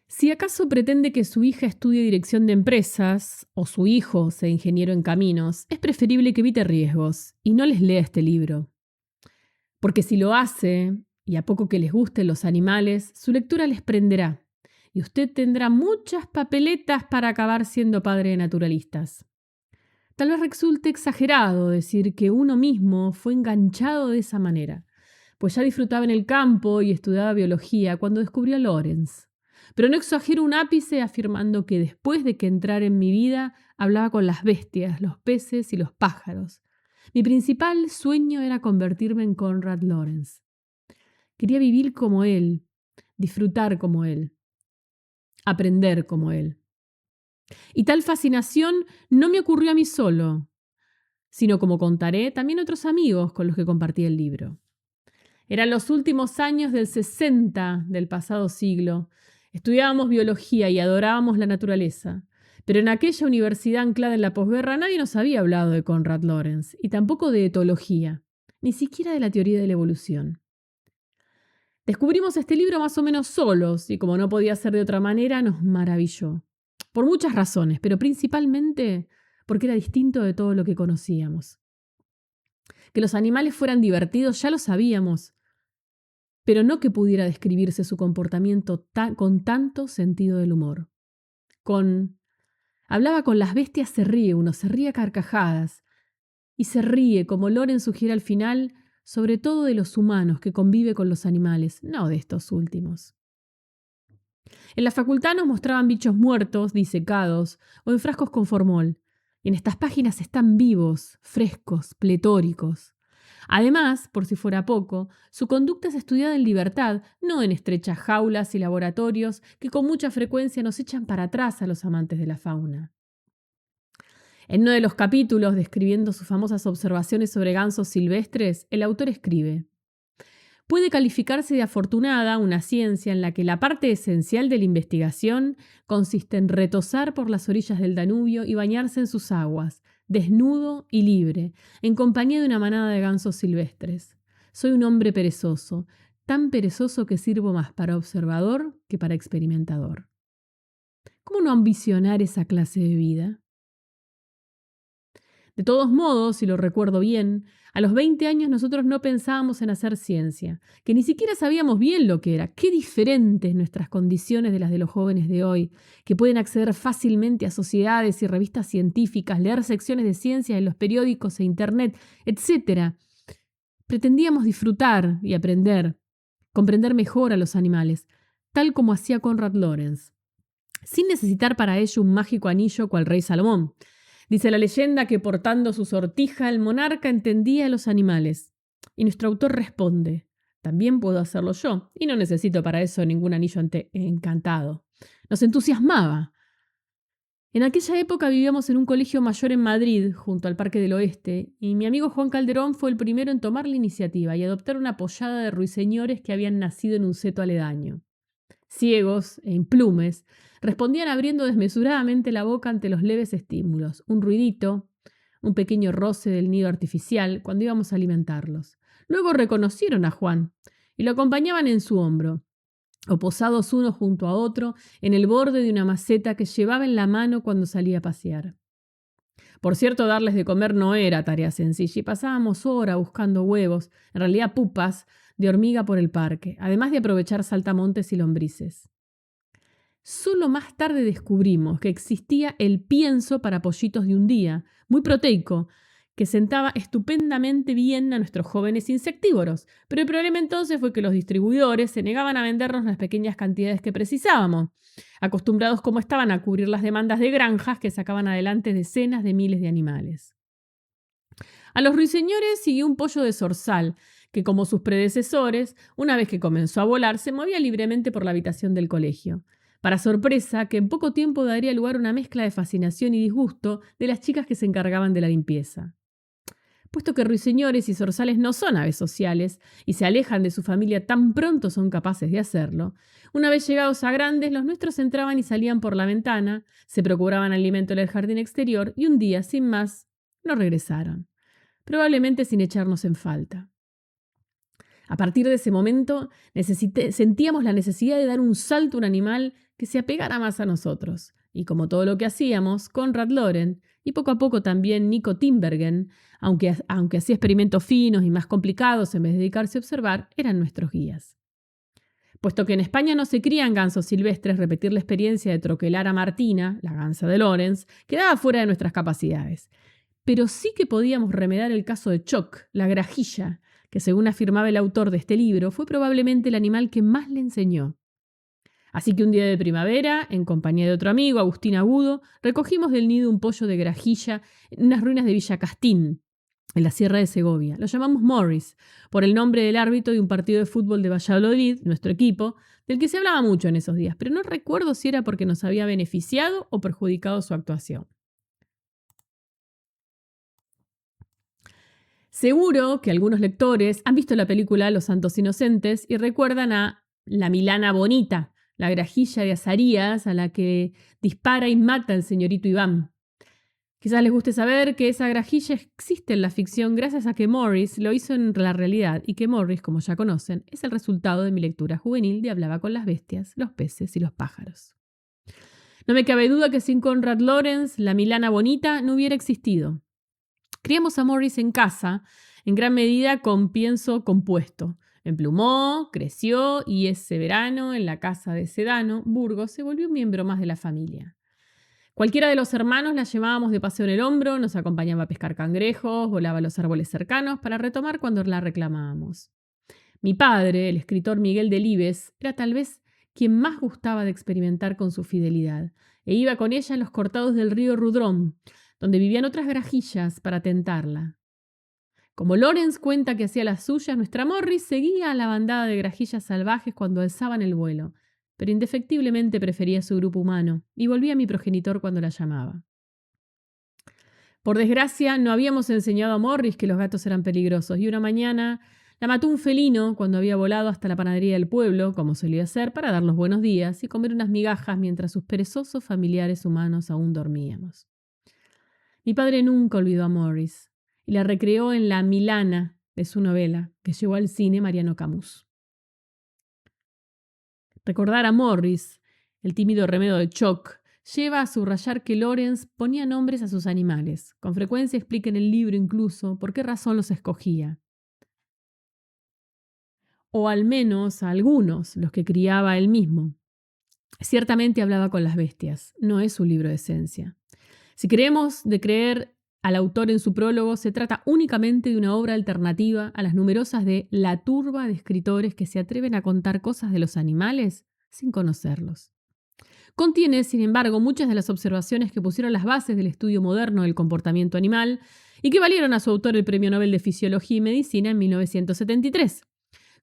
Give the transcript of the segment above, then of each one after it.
Si acaso pretende que su hija estudie dirección de empresas o su hijo sea ingeniero en caminos, es preferible que evite riesgos y no les lea este libro. Porque si lo hace, y a poco que les gusten los animales, su lectura les prenderá y usted tendrá muchas papeletas para acabar siendo padre de naturalistas. Tal vez resulte exagerado decir que uno mismo fue enganchado de esa manera, pues ya disfrutaba en el campo y estudiaba biología cuando descubrió a Lawrence. Pero no exagero un ápice afirmando que después de que entrara en mi vida hablaba con las bestias, los peces y los pájaros. Mi principal sueño era convertirme en Conrad Lawrence. Quería vivir como él, disfrutar como él, aprender como él. Y tal fascinación no me ocurrió a mí solo, sino, como contaré, también a otros amigos con los que compartí el libro. Eran los últimos años del 60 del pasado siglo. Estudiábamos biología y adorábamos la naturaleza. Pero en aquella universidad anclada en la posguerra nadie nos había hablado de Conrad Lorenz, y tampoco de etología, ni siquiera de la teoría de la evolución. Descubrimos este libro más o menos solos, y como no podía ser de otra manera, nos maravilló. Por muchas razones, pero principalmente porque era distinto de todo lo que conocíamos. Que los animales fueran divertidos ya lo sabíamos, pero no que pudiera describirse su comportamiento con tanto sentido del humor. Hablaba con las bestias, se ríe uno, se ríe a carcajadas, y se ríe, como Loren sugiere al final, sobre todo de los humanos que convive con los animales, no de estos últimos. En la facultad nos mostraban bichos muertos, disecados, o en frascos con formol, y en estas páginas están vivos, frescos, pletóricos. Además, por si fuera poco, su conducta es estudiada en libertad, no en estrechas jaulas y laboratorios que con mucha frecuencia nos echan para atrás a los amantes de la fauna. En uno de los capítulos, describiendo sus famosas observaciones sobre gansos silvestres, el autor escribe: puede calificarse de afortunada una ciencia en la que la parte esencial de la investigación consiste en retozar por las orillas del Danubio y bañarse en sus aguas, desnudo y libre, en compañía de una manada de gansos silvestres. Soy un hombre perezoso, tan perezoso que sirvo más para observador que para experimentador. ¿Cómo no ambicionar esa clase de vida? De todos modos, si lo recuerdo bien, a los 20 años nosotros no pensábamos en hacer ciencia, que ni siquiera sabíamos bien lo que era. Qué diferentes nuestras condiciones de las de los jóvenes de hoy, que pueden acceder fácilmente a sociedades y revistas científicas, leer secciones de ciencia en los periódicos e internet, etc. Pretendíamos disfrutar y aprender, comprender mejor a los animales, tal como hacía Conrad Lorenz, sin necesitar para ello un mágico anillo cual rey Salomón. Dice la leyenda que portando su sortija el monarca entendía a los animales. Y nuestro autor responde: también puedo hacerlo yo, y no necesito para eso ningún anillo encantado. Nos entusiasmaba. En aquella época vivíamos en un colegio mayor en Madrid, junto al Parque del Oeste, y mi amigo Juan Calderón fue el primero en tomar la iniciativa y adoptar una pollada de ruiseñores que habían nacido en un seto aledaño. Ciegos e implumes, respondían abriendo desmesuradamente la boca ante los leves estímulos, un ruidito, un pequeño roce del nido artificial cuando íbamos a alimentarlos. Luego reconocieron a Juan y lo acompañaban en su hombro, o posados uno junto a otro en el borde de una maceta que llevaba en la mano cuando salía a pasear. Por cierto, darles de comer no era tarea sencilla y pasábamos horas buscando huevos, en realidad pupas, de hormiga por el parque, además de aprovechar saltamontes y lombrices. Solo más tarde descubrimos que existía el pienso para pollitos de un día, muy proteico, que sentaba estupendamente bien a nuestros jóvenes insectívoros, pero el problema entonces fue que los distribuidores se negaban a vendernos las pequeñas cantidades que precisábamos, acostumbrados como estaban a cubrir las demandas de granjas que sacaban adelante decenas de miles de animales. A los ruiseñores siguió un pollo de zorzal, que como sus predecesores, una vez que comenzó a volar, se movía libremente por la habitación del colegio. Para sorpresa, que en poco tiempo daría lugar a una mezcla de fascinación y disgusto de las chicas que se encargaban de la limpieza. Puesto que ruiseñores y zorzales no son aves sociales y se alejan de su familia tan pronto son capaces de hacerlo, una vez llegados a grandes, los nuestros entraban y salían por la ventana, se procuraban alimento en el jardín exterior y un día, sin más, no regresaron, probablemente sin echarnos en falta. A partir de ese momento sentíamos la necesidad de dar un salto a un animal que se apegara más a nosotros. Y como todo lo que hacíamos, Konrad Lorenz y poco a poco también Nico Tinbergen, aunque hacía experimentos finos y más complicados en vez de dedicarse a observar, eran nuestros guías. Puesto que en España no se crían gansos silvestres, repetir la experiencia de troquelar a Martina, la gansa de Lorenz, quedaba fuera de nuestras capacidades. Pero sí que podíamos remediar el caso de Choc, la grajilla, que según afirmaba el autor de este libro, fue probablemente el animal que más le enseñó. Así que un día de primavera, en compañía de otro amigo, Agustín Agudo, recogimos del nido un pollo de grajilla en unas ruinas de Villa Castín, en la Sierra de Segovia. Lo llamamos Morris, por el nombre del árbitro de un partido de fútbol de Valladolid, nuestro equipo, del que se hablaba mucho en esos días, pero no recuerdo si era porque nos había beneficiado o perjudicado su actuación. Seguro que algunos lectores han visto la película Los Santos Inocentes y recuerdan a la Milana Bonita, la grajilla de Azarías a la que dispara y mata el señorito Iván. Quizás les guste saber que esa grajilla existe en la ficción gracias a que Morris lo hizo en la realidad y que Morris, como ya conocen, es el resultado de mi lectura juvenil de Hablaba con las bestias, los peces y los pájaros. No me cabe duda que sin Konrad Lorenz, la Milana Bonita no hubiera existido. Criamos a Morris en casa, en gran medida con pienso compuesto. Emplumó, creció y ese verano, en la casa de Sedano, Burgos, se volvió un miembro más de la familia. Cualquiera de los hermanos la llevábamos de paseo en el hombro, nos acompañaba a pescar cangrejos, volaba a los árboles cercanos para retomar cuando la reclamábamos. Mi padre, el escritor Miguel Delibes, era tal vez quien más gustaba de experimentar con su fidelidad, e iba con ella a los cortados del río Rudrón, donde vivían otras grajillas para tentarla. Como Lorenz cuenta que hacía las suyas, nuestra Morris seguía a la bandada de grajillas salvajes cuando alzaban el vuelo, pero indefectiblemente prefería su grupo humano y volvía a mi progenitor cuando la llamaba. Por desgracia, no habíamos enseñado a Morris que los gatos eran peligrosos y una mañana la mató un felino cuando había volado hasta la panadería del pueblo, como solía hacer, para dar los buenos días y comer unas migajas mientras sus perezosos familiares humanos aún dormíamos. Mi padre nunca olvidó a Morris y la recreó en La Milana de su novela, que llevó al cine Mariano Camus. Recordar a Morris, el tímido remedio de Choc, lleva a subrayar que Lorenz ponía nombres a sus animales. Con frecuencia explica en el libro incluso por qué razón los escogía. O al menos a algunos, los que criaba él mismo. Ciertamente hablaba con las bestias, no es un libro de esencia. Si creemos de creer al autor en su prólogo, se trata únicamente de una obra alternativa a las numerosas de la turba de escritores que se atreven a contar cosas de los animales sin conocerlos. Contiene, sin embargo, muchas de las observaciones que pusieron las bases del estudio moderno del comportamiento animal y que valieron a su autor el Premio Nobel de Fisiología y Medicina en 1973,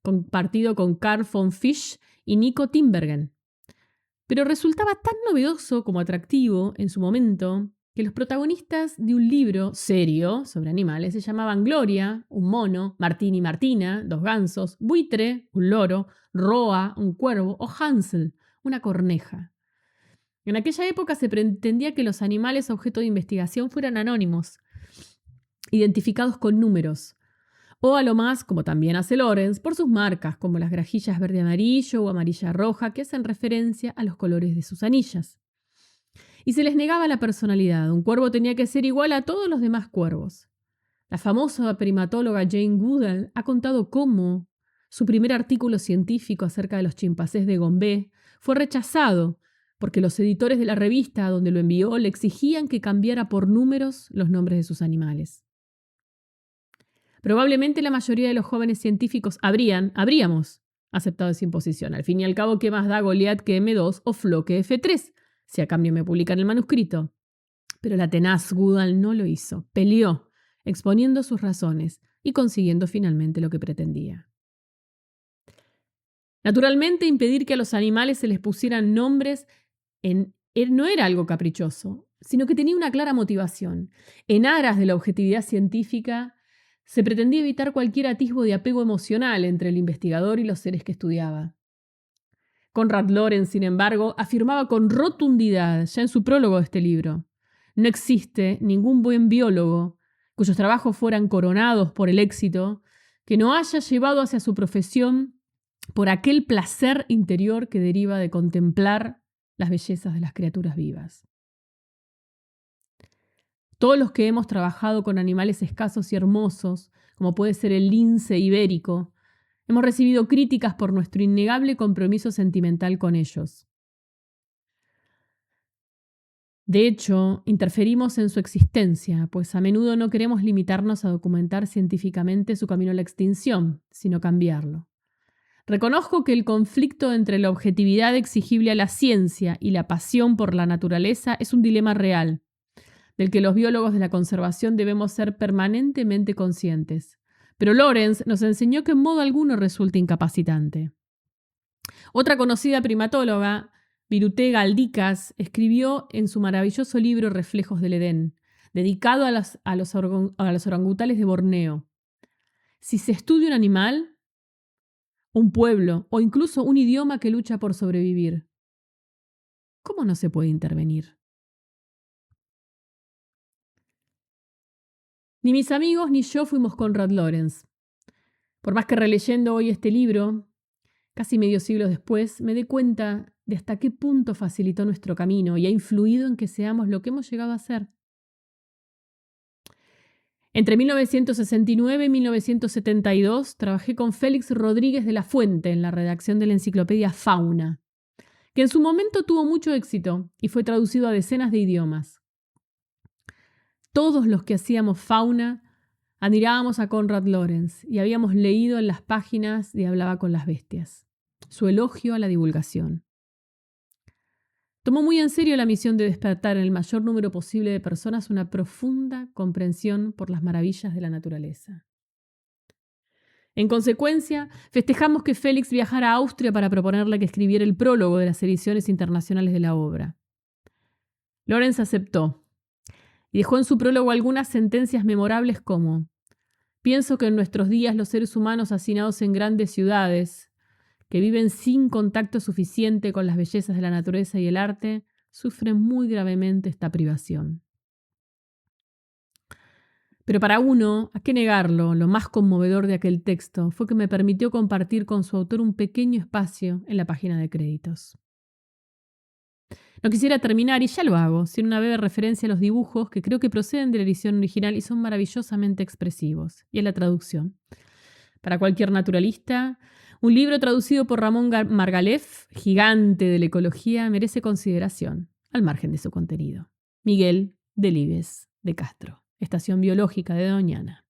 compartido con Carl von Fisch y Nico Tinbergen. Pero resultaba tan novedoso como atractivo en su momento que los protagonistas de un libro serio sobre animales se llamaban Gloria, un mono, Martín y Martina, dos gansos, Buitre, un loro, Roa, un cuervo, o Hansel, una corneja. En aquella época se pretendía que los animales objeto de investigación fueran anónimos, identificados con números, o a lo más, como también hace Lorenz, por sus marcas, como las grajillas verde-amarillo o amarilla-roja, que hacen referencia a los colores de sus anillas. Y se les negaba la personalidad. Un cuervo tenía que ser igual a todos los demás cuervos. La famosa primatóloga Jane Goodall ha contado cómo su primer artículo científico acerca de los chimpancés de Gombe fue rechazado porque los editores de la revista a donde lo envió le exigían que cambiara por números los nombres de sus animales. Probablemente la mayoría de los jóvenes científicos habríamos aceptado esa imposición. Al fin y al cabo, ¿qué más da Goliat que M2 o Flo que F3? Si a cambio me publican el manuscrito. Pero la tenaz Goodall no lo hizo. Peleó, exponiendo sus razones y consiguiendo finalmente lo que pretendía. Naturalmente, impedir que a los animales se les pusieran nombres no era algo caprichoso, sino que tenía una clara motivación. En aras de la objetividad científica, se pretendía evitar cualquier atisbo de apego emocional entre el investigador y los seres que estudiaba. Konrad Lorenz, sin embargo, afirmaba con rotundidad, ya en su prólogo de este libro: no existe ningún buen biólogo cuyos trabajos fueran coronados por el éxito que no haya llevado hacia su profesión por aquel placer interior que deriva de contemplar las bellezas de las criaturas vivas. Todos los que hemos trabajado con animales escasos y hermosos, como puede ser el lince ibérico, hemos recibido críticas por nuestro innegable compromiso sentimental con ellos. De hecho, interferimos en su existencia, pues a menudo no queremos limitarnos a documentar científicamente su camino a la extinción, sino cambiarlo. Reconozco que el conflicto entre la objetividad exigible a la ciencia y la pasión por la naturaleza es un dilema real, del que los biólogos de la conservación debemos ser permanentemente conscientes. Pero Lawrence nos enseñó que en modo alguno resulta incapacitante. Otra conocida primatóloga, Birute Galdikas, escribió en su maravilloso libro Reflejos del Edén, dedicado a los orangutanes de Borneo: si se estudia un animal, un pueblo o incluso un idioma que lucha por sobrevivir, ¿cómo no se puede intervenir? Ni mis amigos ni yo fuimos Konrad Lorenz. Por más que releyendo hoy este libro, casi medio siglo después, me di cuenta de hasta qué punto facilitó nuestro camino y ha influido en que seamos lo que hemos llegado a ser. Entre 1969 y 1972 trabajé con Félix Rodríguez de la Fuente en la redacción de la enciclopedia Fauna, que en su momento tuvo mucho éxito y fue traducido a decenas de idiomas. Todos los que hacíamos Fauna admirábamos a Konrad Lorenz y habíamos leído en las páginas de Hablaba con las bestias su elogio a la divulgación. Tomó muy en serio la misión de despertar en el mayor número posible de personas una profunda comprensión por las maravillas de la naturaleza. En consecuencia, festejamos que Félix viajara a Austria para proponerle que escribiera el prólogo de las ediciones internacionales de la obra. Lorenz aceptó y dejó en su prólogo algunas sentencias memorables como: pienso que en nuestros días los seres humanos hacinados en grandes ciudades, que viven sin contacto suficiente con las bellezas de la naturaleza y el arte, sufren muy gravemente esta privación. Pero para uno, ¿a qué negarlo? Lo más conmovedor de aquel texto fue que me permitió compartir con su autor un pequeño espacio en la página de créditos. No quisiera terminar, y ya lo hago, sin una breve referencia a los dibujos que creo que proceden de la edición original y son maravillosamente expresivos, y a la traducción. Para cualquier naturalista, un libro traducido por Ramón Margalef, gigante de la ecología, merece consideración, al margen de su contenido. Miguel Delibes de Castro, Estación Biológica de Doñana.